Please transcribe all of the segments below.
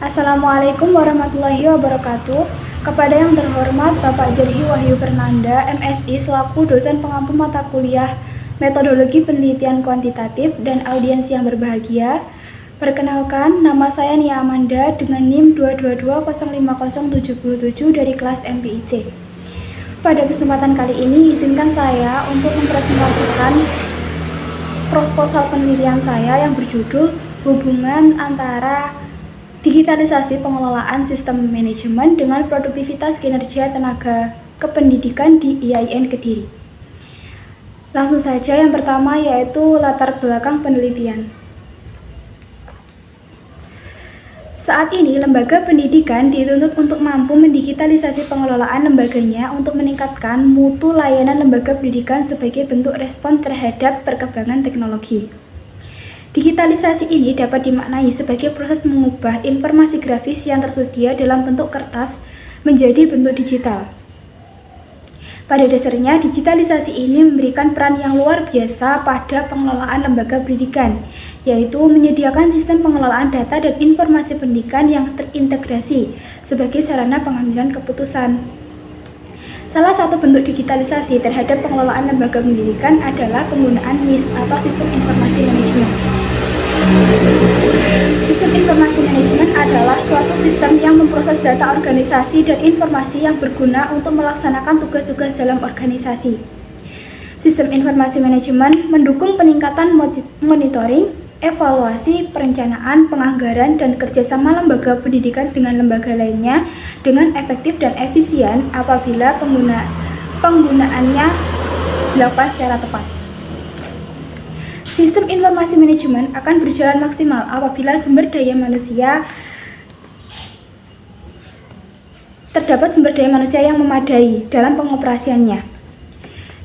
Assalamualaikum warahmatullahi wabarakatuh. Kepada yang terhormat Bapak Jerhi Wahyu Fernanda, MSI selaku dosen pengampu mata kuliah Metodologi Penelitian Kuantitatif dan audiens yang berbahagia. Perkenalkan, nama saya Nia Amanda dengan NIM 222050077 dari kelas MPIC. Pada kesempatan kali ini, izinkan saya untuk mempresentasikan proposal penelitian saya yang berjudul Hubungan antara digitalisasi pengelolaan sistem manajemen dengan produktivitas kinerja tenaga kependidikan di IAIN Kediri. Langsung saja, yang pertama yaitu latar belakang penelitian. Saat ini, lembaga pendidikan dituntut untuk mampu mendigitalisasi pengelolaan lembaganya untuk meningkatkan mutu layanan lembaga pendidikan sebagai bentuk respon terhadap perkembangan teknologi. Digitalisasi ini dapat dimaknai sebagai proses mengubah informasi grafis yang tersedia dalam bentuk kertas menjadi bentuk digital. Pada dasarnya, digitalisasi ini memberikan peran yang luar biasa pada pengelolaan lembaga pendidikan, yaitu menyediakan sistem pengelolaan data dan informasi pendidikan yang terintegrasi sebagai sarana pengambilan keputusan. Salah satu bentuk digitalisasi terhadap pengelolaan lembaga pendidikan adalah penggunaan MIS atau Sistem Informasi Manajemen. Sistem Informasi Manajemen adalah suatu sistem yang memproses data organisasi dan informasi yang berguna untuk melaksanakan tugas-tugas dalam organisasi. Sistem Informasi Manajemen mendukung peningkatan monitoring, evaluasi, perencanaan, penganggaran, dan kerjasama lembaga pendidikan dengan lembaga lainnya dengan efektif dan efisien apabila penggunaannya dilakukan secara tepat. Sistem informasi manajemen akan berjalan maksimal apabila terdapat sumber daya manusia yang memadai dalam pengoperasiannya.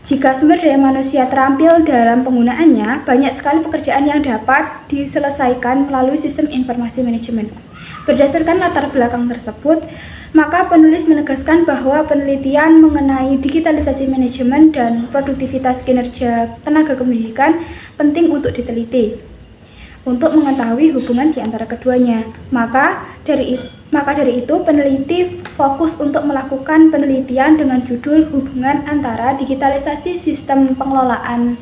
Jika sumber daya manusia terampil dalam penggunaannya, banyak sekali pekerjaan yang dapat diselesaikan melalui sistem informasi manajemen. Berdasarkan latar belakang tersebut, maka penulis menegaskan bahwa penelitian mengenai digitalisasi manajemen dan produktivitas kinerja tenaga kependidikan penting untuk diteliti untuk mengetahui hubungan di antara keduanya. Maka dari itu peneliti fokus untuk melakukan penelitian dengan judul hubungan antara digitalisasi pengelolaan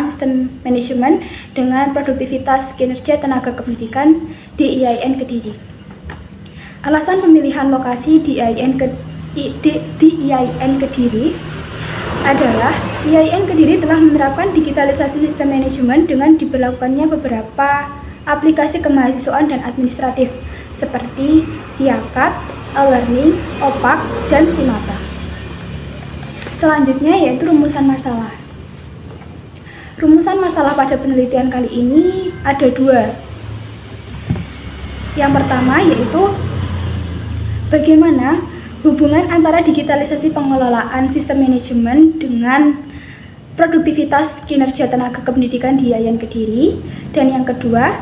sistem manajemen dengan produktivitas kinerja tenaga kependidikan di IAIN Kediri. Alasan pemilihan lokasi di IAIN Kediri adalah IAIN Kediri telah menerapkan digitalisasi sistem manajemen dengan diberlakukannya beberapa aplikasi kemahasiswaan dan administratif seperti Siakat, e-learning, OPAK, dan Simata. Selanjutnya yaitu rumusan masalah. Rumusan masalah pada penelitian kali ini ada dua. Yang pertama yaitu bagaimana hubungan antara digitalisasi pengelolaan sistem manajemen dengan produktivitas kinerja tenaga kependidikan di IAIN Kediri. Dan yang kedua,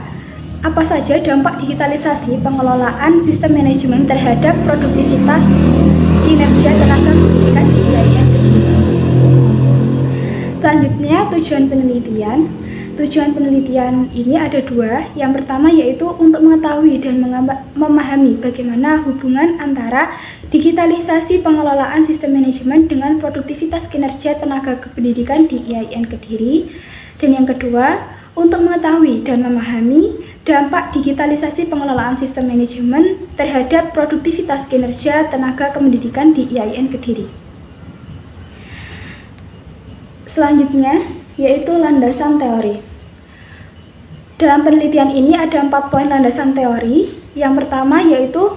apa saja dampak digitalisasi pengelolaan sistem manajemen terhadap produktivitas kinerja tenaga kependidikan di IAIN Kediri. Selanjutnya, tujuan penelitian. Tujuan penelitian ini ada dua. Yang pertama yaitu untuk mengetahui dan memahami bagaimana hubungan antara digitalisasi pengelolaan sistem manajemen dengan produktivitas kinerja tenaga kependidikan di IAIN Kediri. Dan yang kedua, untuk mengetahui dan memahami dampak digitalisasi pengelolaan sistem manajemen terhadap produktivitas kinerja tenaga kependidikan di IAIN Kediri. Selanjutnya yaitu landasan teori. Dalam penelitian ini ada 4 poin landasan teori. Yang pertama yaitu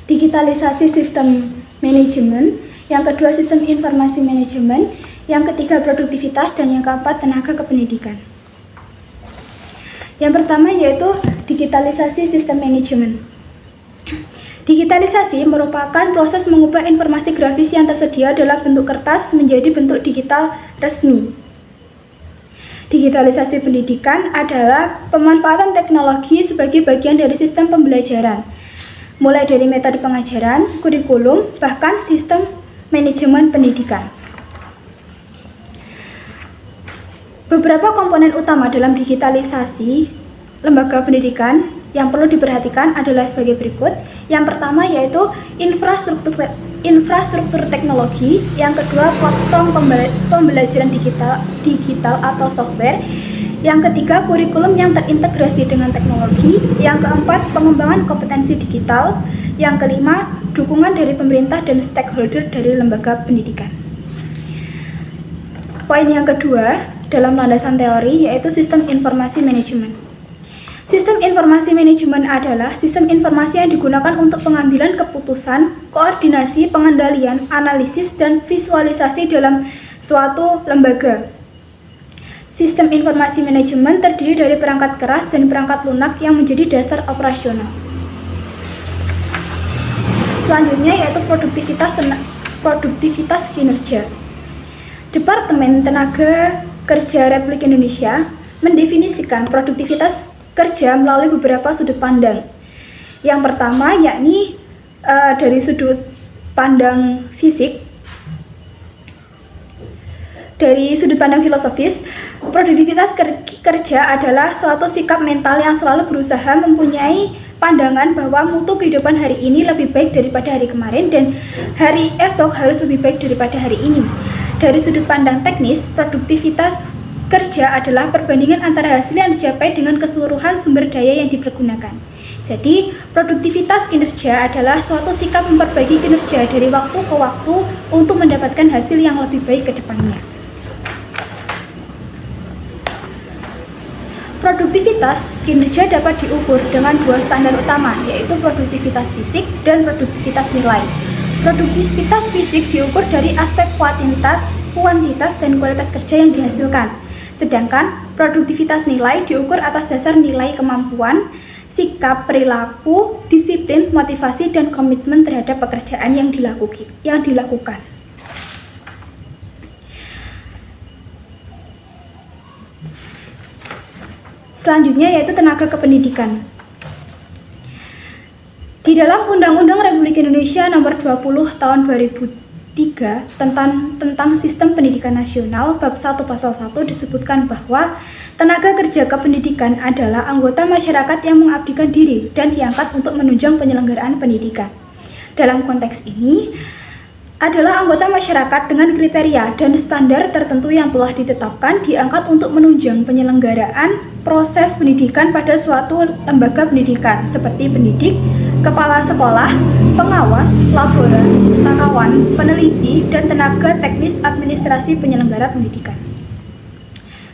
digitalisasi sistem manajemen, yang kedua sistem informasi manajemen, yang ketiga produktivitas, dan yang keempat tenaga kependidikan. Yang pertama yaitu digitalisasi sistem manajemen. Digitalisasi merupakan proses mengubah informasi grafis yang tersedia dalam bentuk kertas menjadi bentuk digital resmi. Digitalisasi pendidikan adalah pemanfaatan teknologi sebagai bagian dari sistem pembelajaran, mulai dari metode pengajaran, kurikulum, bahkan sistem manajemen pendidikan. Beberapa komponen utama dalam digitalisasi lembaga pendidikan yang perlu diperhatikan adalah sebagai berikut. Yang pertama yaitu infrastruktur teknologi, yang kedua platform pembelajaran digital atau software, yang ketiga kurikulum yang terintegrasi dengan teknologi, yang keempat pengembangan kompetensi digital, yang kelima dukungan dari pemerintah dan stakeholder dari lembaga pendidikan. Poin yang kedua dalam landasan teori yaitu sistem informasi manajemen. Sistem informasi manajemen adalah sistem informasi yang digunakan untuk pengambilan keputusan, koordinasi, pengendalian, analisis, dan visualisasi dalam suatu lembaga. Sistem informasi manajemen terdiri dari perangkat keras dan perangkat lunak yang menjadi dasar operasional. Selanjutnya yaitu produktivitas kinerja. Departemen Tenaga Kerja Republik Indonesia mendefinisikan produktivitas kerja melalui beberapa sudut pandang. Yang pertama yakni dari sudut pandang fisik. Dari sudut pandang filosofis, produktivitas kerja adalah suatu sikap mental yang selalu berusaha mempunyai pandangan bahwa mutu kehidupan hari ini lebih baik daripada hari kemarin dan hari esok harus lebih baik daripada hari ini. Dari sudut pandang teknis, produktivitas kerja adalah perbandingan antara hasil yang dicapai dengan keseluruhan sumber daya yang dipergunakan. Jadi, produktivitas kinerja adalah suatu sikap memperbaiki kinerja dari waktu ke waktu untuk mendapatkan hasil yang lebih baik ke depannya. Produktivitas kinerja dapat diukur dengan dua standar utama, yaitu produktivitas fisik dan produktivitas nilai. Produktivitas fisik diukur dari aspek kuantitas dan kualitas kerja yang dihasilkan. Sedangkan produktivitas nilai diukur atas dasar nilai kemampuan, sikap, perilaku, disiplin, motivasi, dan komitmen terhadap pekerjaan yang dilakukan. Selanjutnya yaitu tenaga kependidikan. Di dalam Undang-Undang Republik Indonesia Nomor 20 Tahun 2003 tentang Sistem Pendidikan Nasional Bab 1 Pasal 1 disebutkan bahwa tenaga kerja kependidikan adalah anggota masyarakat yang mengabdikan diri dan diangkat untuk menunjang penyelenggaraan pendidikan. Dalam konteks ini adalah anggota masyarakat dengan kriteria dan standar tertentu yang telah ditetapkan diangkat untuk menunjang penyelenggaraan proses pendidikan pada suatu lembaga pendidikan seperti pendidik, kepala sekolah, pengawas, laborator, pustakawan, peneliti, dan tenaga teknis administrasi penyelenggara pendidikan.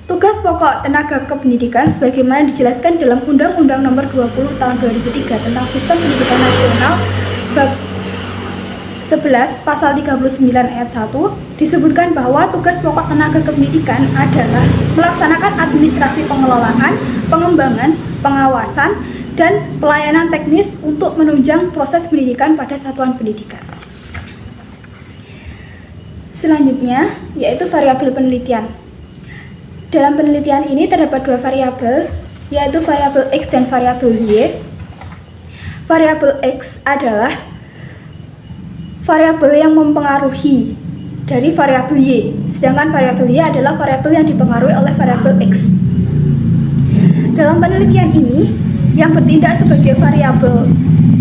Tugas pokok tenaga kependidikan sebagaimana dijelaskan dalam Undang-Undang Nomor 20 Tahun 2003 tentang Sistem Pendidikan Nasional Bab 11 Pasal 39 Ayat 1 disebutkan bahwa tugas pokok tenaga kependidikan adalah melaksanakan administrasi pengelolaan, pengembangan, pengawasan, dan pelayanan teknis untuk menunjang proses pendidikan pada satuan pendidikan. Selanjutnya yaitu variabel penelitian. Dalam penelitian ini terdapat dua variabel, yaitu variabel X dan variabel Y. Variabel X adalah variabel yang mempengaruhi dari variabel Y, sedangkan variabel Y adalah variabel yang dipengaruhi oleh variabel X. Dalam penelitian ini, yang bertindak sebagai variabel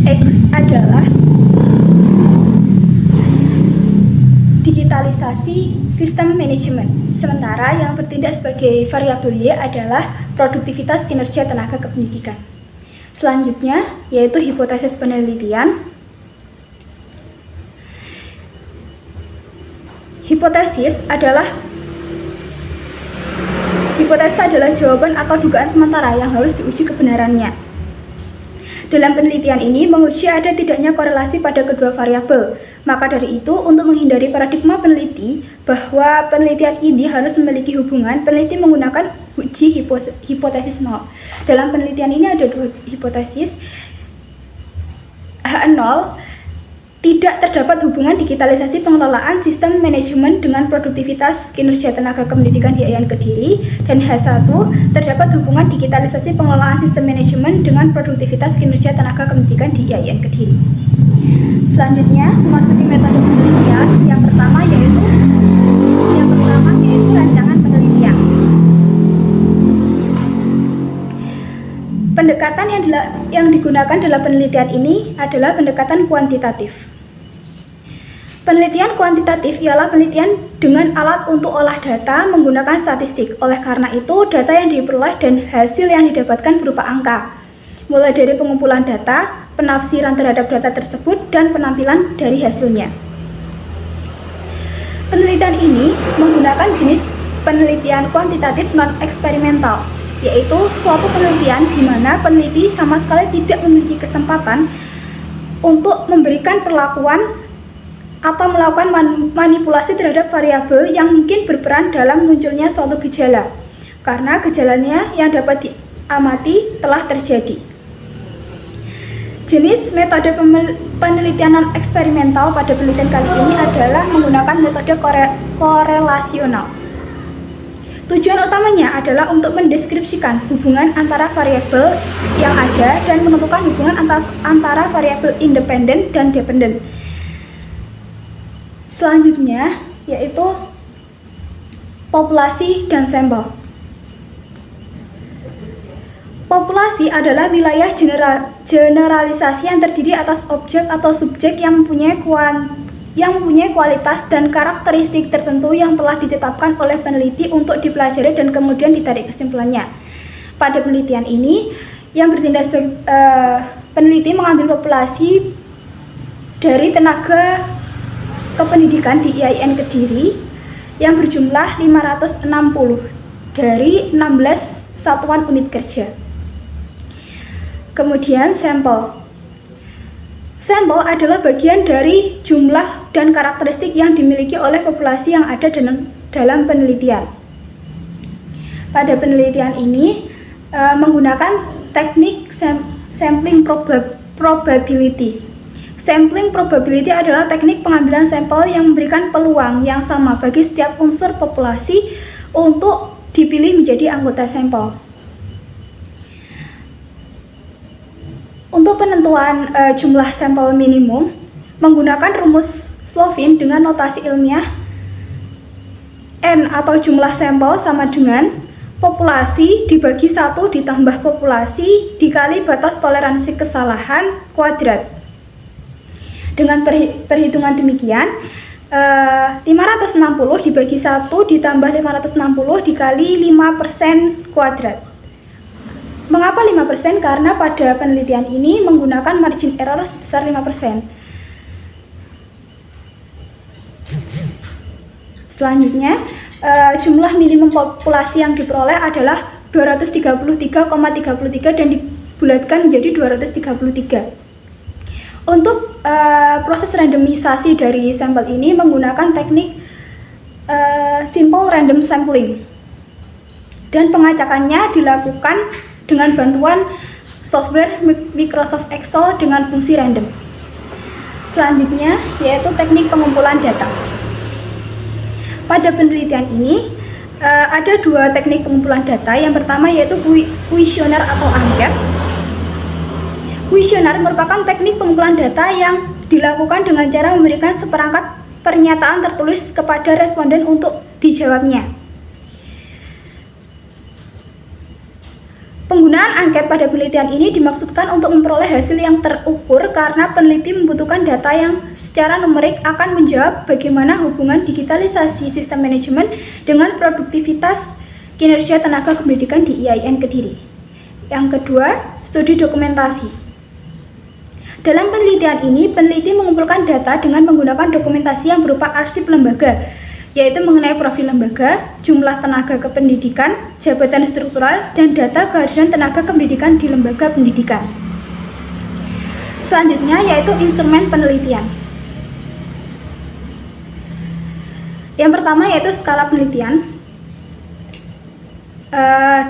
X adalah digitalisasi sistem manajemen, sementara yang bertindak sebagai variabel Y adalah produktivitas kinerja tenaga kependidikan. Selanjutnya, yaitu hipotesis penelitian. Hipotesis adalah jawaban atau dugaan sementara yang harus diuji kebenarannya. Dalam penelitian ini menguji ada tidaknya korelasi pada kedua variabel. Maka dari itu, untuk menghindari paradigma peneliti bahwa penelitian ini harus memiliki hubungan, peneliti menggunakan uji hipotesis nol. Dalam penelitian ini ada dua hipotesis. H0, tidak terdapat hubungan digitalisasi pengelolaan sistem manajemen dengan produktivitas kinerja tenaga kependidikan di IAIN Kediri, dan H1 terdapat hubungan digitalisasi pengelolaan sistem manajemen dengan produktivitas kinerja tenaga kependidikan di IAIN Kediri. Selanjutnya memasuki metode penelitian. Yang pertama yaitu rancangan penelitian. Pendekatan yang digunakan dalam penelitian ini adalah pendekatan kuantitatif. Penelitian kuantitatif ialah penelitian dengan alat untuk olah data menggunakan statistik. Oleh karena itu, data yang diperoleh dan hasil yang didapatkan berupa angka, mulai dari pengumpulan data, penafsiran terhadap data tersebut, dan penampilan dari hasilnya. Penelitian ini menggunakan jenis penelitian kuantitatif non-eksperimental, yaitu suatu penelitian di mana peneliti sama sekali tidak memiliki kesempatan untuk memberikan perlakuan atau melakukan manipulasi terhadap variabel yang mungkin berperan dalam munculnya suatu gejala, karena gejalanya yang dapat diamati telah terjadi. Jenis metode penelitian non-eksperimental pada penelitian kali ini adalah menggunakan metode korelasional. Tujuan utamanya adalah untuk mendeskripsikan hubungan antara variabel yang ada dan menentukan hubungan antara variabel independen dan dependen. Selanjutnya yaitu populasi dan sampel. Populasi adalah wilayah generalisasi yang terdiri atas objek atau subjek yang mempunyai kualitas dan karakteristik tertentu yang telah ditetapkan oleh peneliti untuk dipelajari dan kemudian ditarik kesimpulannya. Pada penelitian ini, yang bertindak sebagai peneliti mengambil populasi dari tenaga kependidikan di IAIN Kediri yang berjumlah 560 dari 16 satuan unit kerja. Kemudian sampel. Sampel adalah bagian dari jumlah dan karakteristik yang dimiliki oleh populasi yang ada dalam penelitian. Pada penelitian ini menggunakan teknik sampling probability. Sampling probability adalah teknik pengambilan sampel yang memberikan peluang yang sama bagi setiap unsur populasi untuk dipilih menjadi anggota sampel. Untuk penentuan jumlah sampel minimum, menggunakan rumus Slovin dengan notasi ilmiah, N atau jumlah sampel sama dengan populasi dibagi 1 ditambah populasi dikali batas toleransi kesalahan kuadrat. Dengan perhitungan demikian, 560 dibagi 1 ditambah 560 dikali 5% kuadrat. Mengapa 5%? Karena pada penelitian ini menggunakan margin error sebesar 5%. Selanjutnya, jumlah minimum populasi yang diperoleh adalah 233,33 dan dibulatkan menjadi 233. Untuk proses randomisasi dari sampel ini menggunakan teknik simple random sampling, dan pengacakannya dilakukan dengan bantuan software Microsoft Excel dengan fungsi random. Selanjutnya yaitu teknik pengumpulan data. Pada penelitian ini ada 2 teknik pengumpulan data. Yang pertama yaitu kuesioner atau angket. Kuesioner merupakan teknik pengumpulan data yang dilakukan dengan cara memberikan seperangkat pernyataan tertulis kepada responden untuk dijawabnya. Penggunaan angket pada penelitian ini dimaksudkan untuk memperoleh hasil yang terukur karena peneliti membutuhkan data yang secara numerik akan menjawab bagaimana hubungan digitalisasi sistem manajemen dengan produktivitas kinerja tenaga kependidikan di IAIN Kediri. Yang kedua, studi dokumentasi. Dalam penelitian ini, peneliti mengumpulkan data dengan menggunakan dokumentasi yang berupa arsip lembaga, yaitu mengenai profil lembaga, jumlah tenaga kependidikan, jabatan struktural, dan data kehadiran tenaga kependidikan di lembaga pendidikan. Selanjutnya yaitu instrumen penelitian. Yang pertama yaitu skala penelitian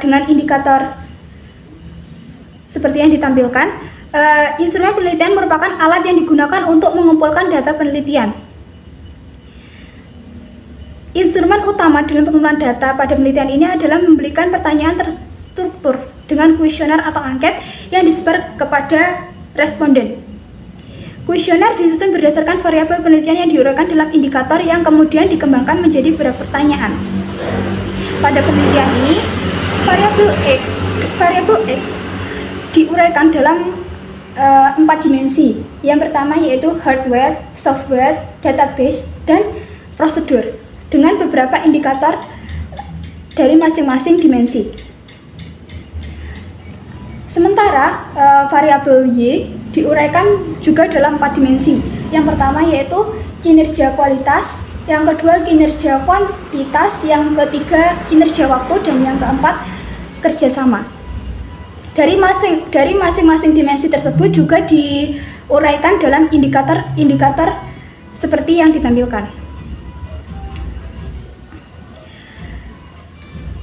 dengan indikator seperti yang ditampilkan. Instrumen penelitian merupakan alat yang digunakan untuk mengumpulkan data penelitian. Instrumen utama dalam pengumpulan data pada penelitian ini adalah memberikan pertanyaan terstruktur dengan kuesioner atau angket yang disebar kepada responden. Kuesioner disusun berdasarkan variabel penelitian yang diuraikan dalam indikator yang kemudian dikembangkan menjadi beberapa pertanyaan. Pada penelitian ini, variabel X diuraikan dalam 4 dimensi. Yang pertama yaitu hardware, software, database, dan prosedur dengan beberapa indikator dari masing-masing dimensi. Sementara variabel Y diuraikan juga dalam 4 dimensi. Yang pertama yaitu kinerja kualitas, yang kedua kinerja kuantitas, yang ketiga kinerja waktu, dan yang keempat kerjasama. Dari masing-masing dimensi tersebut juga diuraikan dalam indikator-indikator seperti yang ditampilkan.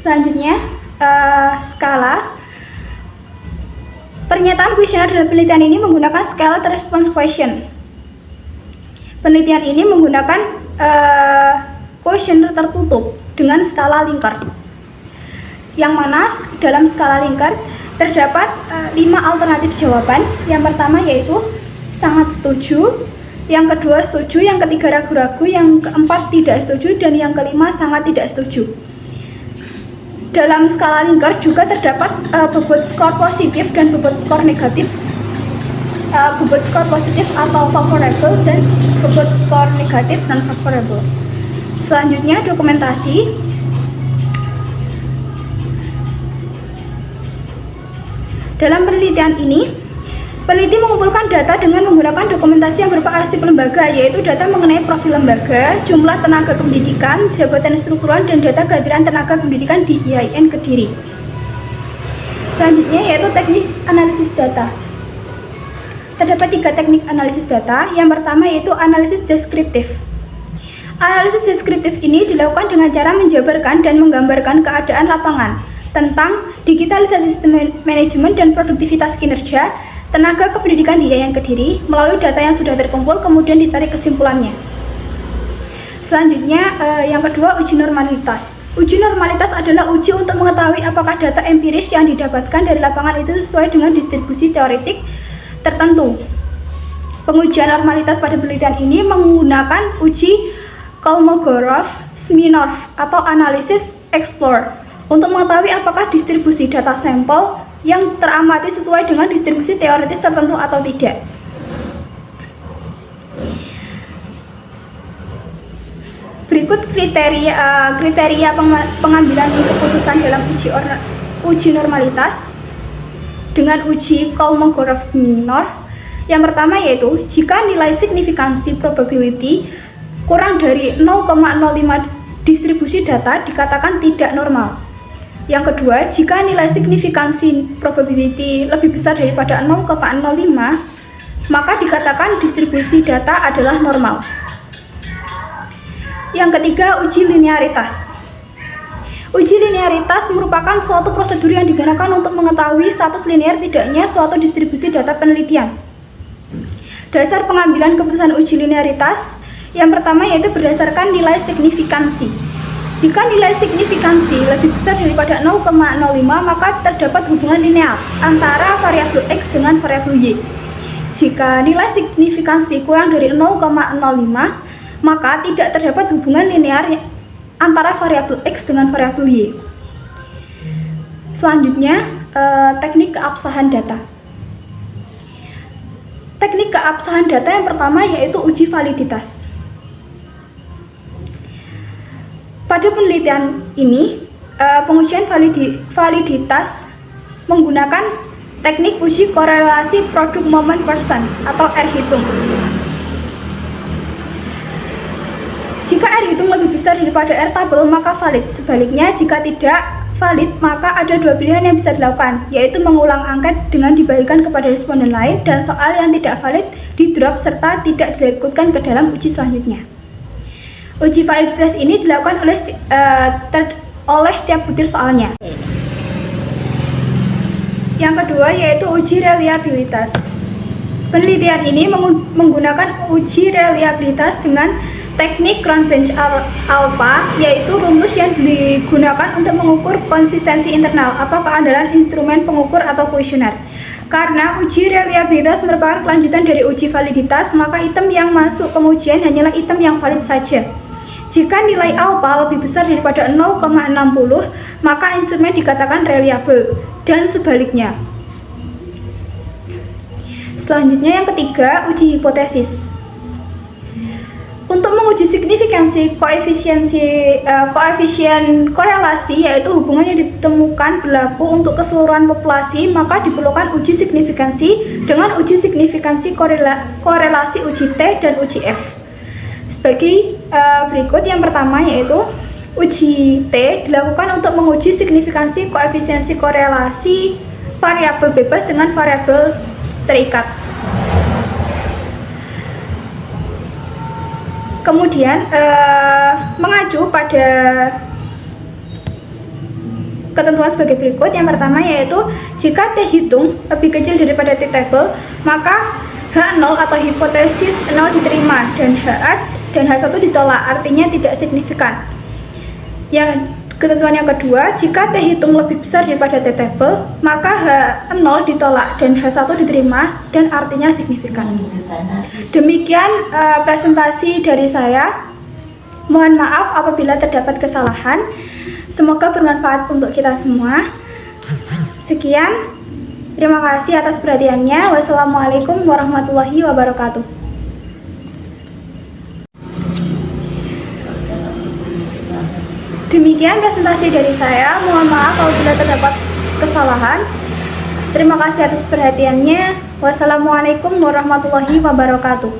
Selanjutnya, skala. Pernyataan kuesioner dalam penelitian ini menggunakan Scaled Response Question. Penelitian ini menggunakan kuesioner tertutup dengan skala Likert, yang mana dalam skala Likert terdapat 5 alternatif jawaban. Yang pertama yaitu sangat setuju, yang kedua setuju, yang ketiga ragu-ragu, yang keempat tidak setuju, dan yang kelima sangat tidak setuju. Dalam skala Likert juga terdapat bobot skor positif dan bobot skor negatif, bobot skor positif atau favorable dan bobot skor negatif non favorable. Selanjutnya dokumentasi. Dalam penelitian ini, peneliti mengumpulkan data dengan menggunakan dokumentasi yang berupa arsip lembaga, yaitu data mengenai profil lembaga, jumlah tenaga kependidikan, jabatan struktural, dan data kehadiran tenaga kependidikan di IAIN Kediri. Selanjutnya yaitu teknik analisis data. Terdapat 3 teknik analisis data. Yang pertama yaitu analisis deskriptif. Analisis deskriptif ini dilakukan dengan cara menjabarkan dan menggambarkan keadaan lapangan tentang digitalisasi sistem manajemen dan produktivitas kinerja tenaga kependidikan di IAIN Kediri melalui data yang sudah terkumpul, kemudian ditarik kesimpulannya. Selanjutnya, yang kedua, uji normalitas. Uji normalitas adalah uji untuk mengetahui apakah data empiris yang didapatkan dari lapangan itu sesuai dengan distribusi teoretik tertentu. Pengujian normalitas pada penelitian ini menggunakan uji Kolmogorov-Smirnov atau analisis explore untuk mengetahui apakah distribusi data sampel yang teramati sesuai dengan distribusi teoritis tertentu atau tidak. Berikut kriteria pengambilan keputusan dalam uji normalitas dengan uji Kolmogorov-Smirnov. Yang pertama yaitu jika nilai signifikansi probability kurang dari 0,05 distribusi data dikatakan tidak normal. Yang kedua, jika nilai signifikansi probability lebih besar daripada 0,05, maka dikatakan distribusi data adalah normal. Yang ketiga, uji linearitas. Uji linearitas merupakan suatu prosedur yang digunakan untuk mengetahui status linear tidaknya suatu distribusi data penelitian. Dasar pengambilan keputusan uji linearitas yang pertama yaitu berdasarkan nilai signifikansi. Jika nilai signifikansi lebih besar daripada 0,05, maka terdapat hubungan linear antara variabel X dengan variabel Y. Jika nilai signifikansi kurang dari 0,05, maka tidak terdapat hubungan linear antara variabel X dengan variabel Y. Selanjutnya, teknik keabsahan data. Teknik keabsahan data yang pertama yaitu uji validitas. Pada penelitian ini, pengujian validitas menggunakan teknik uji korelasi produk moment person atau R-hitung. Jika R-hitung lebih besar daripada R-tabel, maka valid. Sebaliknya, jika tidak valid, maka ada 2 pilihan yang bisa dilakukan, yaitu mengulang angket dengan dibagikan kepada responden lain, dan soal yang tidak valid di-drop serta tidak diikutkan ke dalam uji selanjutnya. Uji validitas ini dilakukan oleh setiap butir soalnya. Yang kedua yaitu uji reliabilitas. Penelitian ini menggunakan uji reliabilitas dengan teknik Cronbench-Alpha, yaitu rumus yang digunakan untuk mengukur konsistensi internal atau keandalan instrumen pengukur atau kuesioner. Karena uji reliabilitas merupakan kelanjutan dari uji validitas, maka item yang masuk pengujian hanyalah item yang valid saja. Jika nilai alpha lebih besar daripada 0,60, maka instrumen dikatakan reliable, dan sebaliknya. Selanjutnya yang ketiga, uji hipotesis. Untuk menguji signifikansi koefisien korelasi, yaitu hubungan yang ditemukan berlaku untuk keseluruhan populasi, maka diperlukan uji signifikansi dengan uji signifikansi korelasi uji T dan uji F. Sebagai berikut, yang pertama yaitu uji T dilakukan untuk menguji signifikansi koefisiensi korelasi variabel bebas dengan variabel terikat. Kemudian mengacu pada ketentuan sebagai berikut. Yang pertama yaitu jika T hitung lebih kecil daripada T table, maka H0 atau hipotesis 0 diterima dan H1 ditolak, artinya tidak signifikan. Yang ketentuan yang kedua, jika T hitung lebih besar daripada T table, maka H0 ditolak dan H1 diterima dan artinya signifikan. Demikian presentasi dari saya. Mohon maaf apabila terdapat kesalahan. Semoga bermanfaat untuk kita semua. Sekian. Terima kasih atas perhatiannya. Wassalamualaikum warahmatullahi wabarakatuh. Demikian presentasi dari saya. Mohon maaf apabila terdapat kesalahan. Terima kasih atas perhatiannya. Wassalamualaikum warahmatullahi wabarakatuh.